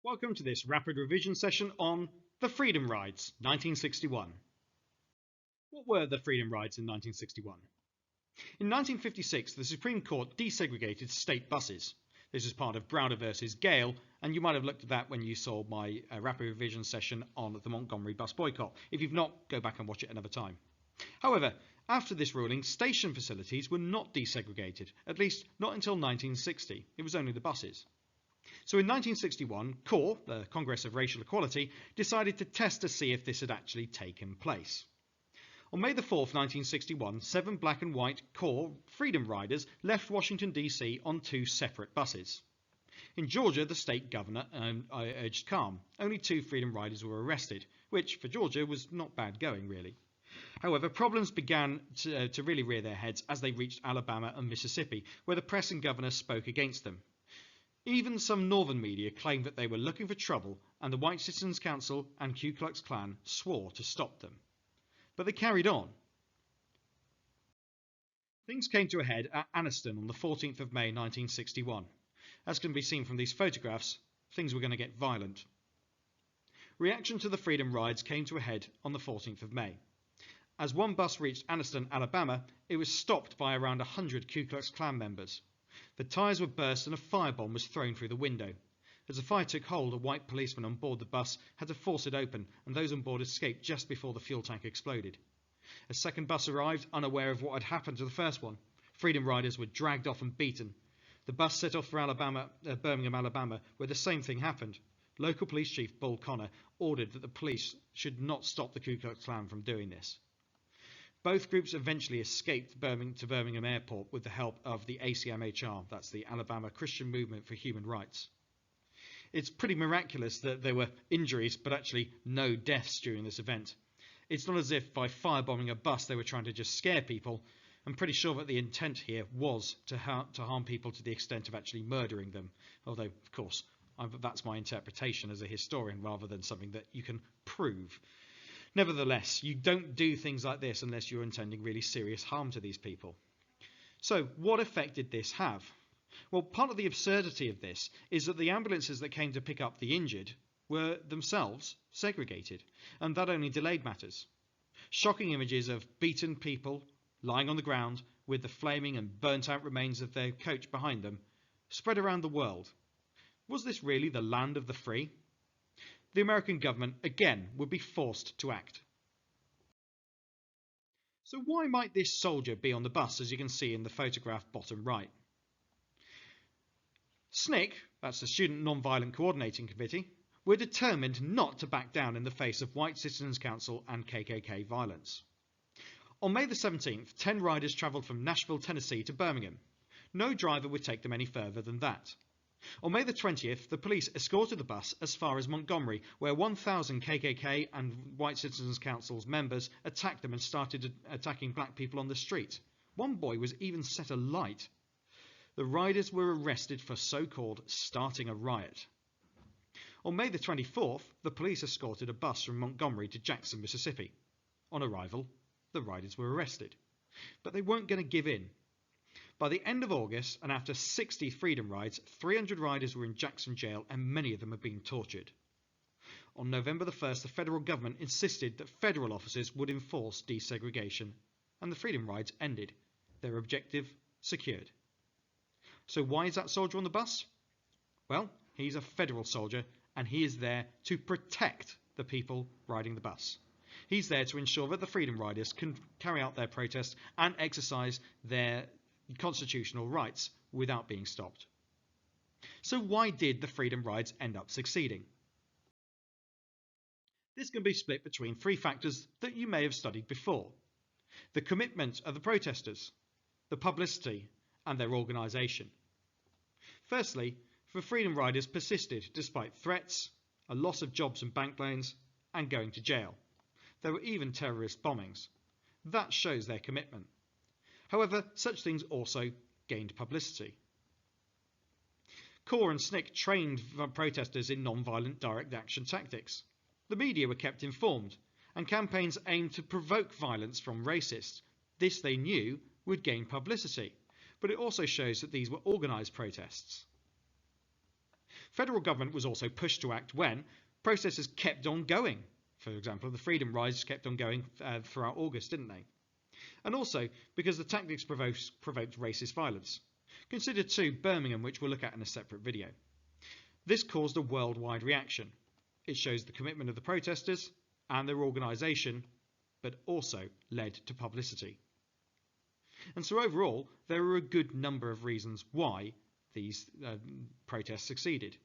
Welcome to this rapid revision session on the Freedom Rides, 1961. What were the Freedom Rides in 1961? In 1956, the Supreme Court desegregated state buses. This is part of Browder versus Gale, and you might have looked at that when you saw my rapid revision session on the Montgomery bus boycott. If you've not, go back and watch it another time. However, after this ruling, station facilities were not desegregated, at least not until 1960. It was only the buses. So in 1961, CORE, the Congress of Racial Equality, decided to test to see if this had actually taken place. On May the 4th, 1961, 7 black and white CORE Freedom Riders left Washington, D.C. on 2 separate buses. In Georgia, the state governor urged calm. Only 2 Freedom Riders were arrested, which for Georgia was not bad going, really. However, problems began to really rear their heads as they reached Alabama and Mississippi, where the press and governor spoke against them. Even some northern media claimed that they were looking for trouble, and the White Citizens Council and Ku Klux Klan swore to stop them. But they carried on. Things came to a head at Anniston on the 14th of May 1961. As can be seen from these photographs, things were going to get violent. Reaction to the Freedom Rides came to a head on the 14th of May. As one bus reached Anniston, Alabama, it was stopped by around 100 Ku Klux Klan members. The tyres were burst and a firebomb was thrown through the window. As the fire took hold, a white policeman on board the bus had to force it open, and those on board escaped just before the fuel tank exploded. A second bus arrived, unaware of what had happened to the first one. Freedom Riders were dragged off and beaten. The bus set off for Birmingham, Alabama, where the same thing happened. Local police chief Bull Connor ordered that the police should not stop the Ku Klux Klan from doing this. Both groups eventually escaped to Birmingham Airport with the help of the ACMHR, that's the Alabama Christian Movement for Human Rights. It's pretty miraculous that there were injuries, but actually no deaths during this event. It's not as if by firebombing a bus they were trying to just scare people. I'm pretty sure that the intent here was to harm people to the extent of actually murdering them, although, of course, that's my interpretation as a historian rather than something that you can prove. Nevertheless, you don't do things like this unless you're intending really serious harm to these people. So, what effect did this have? Well, part of the absurdity of this is that the ambulances that came to pick up the injured were themselves segregated, and that only delayed matters. Shocking images of beaten people lying on the ground with the flaming and burnt-out remains of their coach behind them spread around the world. Was this really the land of the free? The American government, again, would be forced to act. So why might this soldier be on the bus, as you can see in the photograph bottom right? SNCC, that's the Student Nonviolent Coordinating Committee, were determined not to back down in the face of White Citizens Council and KKK violence. On May the 17th, 10 riders travelled from Nashville, Tennessee to Birmingham. No driver would take them any further than that. On May the 20th, the police escorted the bus as far as Montgomery, where 1,000 KKK and White Citizens Council's members attacked them and started attacking black people on the street. One boy was even set alight. The riders were arrested for so-called starting a riot. On May the 24th, the police escorted a bus from Montgomery to Jackson, Mississippi. On arrival, the riders were arrested. But they weren't going to give in. By the end of August, and after 60 Freedom Rides, 300 riders were in Jackson jail and many of them had been tortured. On November the 1st, the federal government insisted that federal officers would enforce desegregation, and the Freedom Rides ended, their objective secured. So why is that soldier on the bus? Well, he's a federal soldier and he is there to protect the people riding the bus. He's there to ensure that the Freedom Riders can carry out their protest and exercise their constitutional rights without being stopped. So why did the Freedom Rides end up succeeding? This can be split between 3 factors that you may have studied before: the commitment of the protesters, the publicity, and their organisation. Firstly, the Freedom Riders persisted despite threats, a loss of jobs and bank loans, and going to jail. There were even terrorist bombings. That shows their commitment. However, such things also gained publicity. CORE and SNCC trained protesters in non-violent direct action tactics. The media were kept informed, and campaigns aimed to provoke violence from racists. This, they knew, would gain publicity, but it also shows that these were organised protests. Federal government was also pushed to act when protesters kept on going. For example, the Freedom Rides kept on going throughout August, didn't they? And also because the tactics provoked racist violence. Consider too Birmingham, which we'll look at in a separate video. This caused a worldwide reaction. It shows the commitment of the protesters and their organisation, but also led to publicity. And so overall, there are a good number of reasons why these protests succeeded.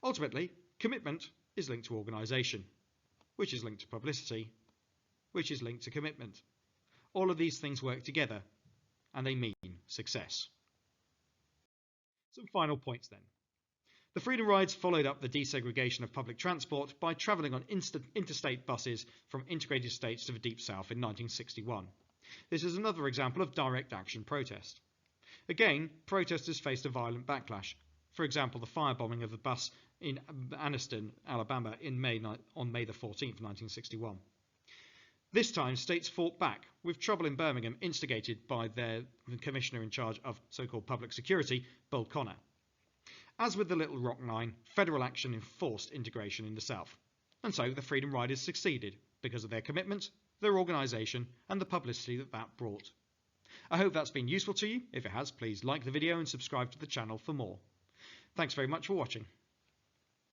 Ultimately, commitment is linked to organisation, which is linked to publicity, which is linked to commitment. All of these things work together, and they mean success. Some final points then. The Freedom Rides followed up the desegregation of public transport by travelling on interstate buses from integrated states to the Deep South in 1961. This is another example of direct action protest. Again, protesters faced a violent backlash. For example, the firebombing of the bus in Anniston, Alabama on May the 14th, 1961. This time, states fought back, with trouble in Birmingham instigated by their commissioner in charge of so-called public security, Bull Connor. As with the Little Rock Nine, federal action enforced integration in the South. And so the Freedom Riders succeeded because of their commitment, their organisation, and the publicity that brought. I hope that's been useful to you. If it has, please like the video and subscribe to the channel for more. Thanks very much for watching.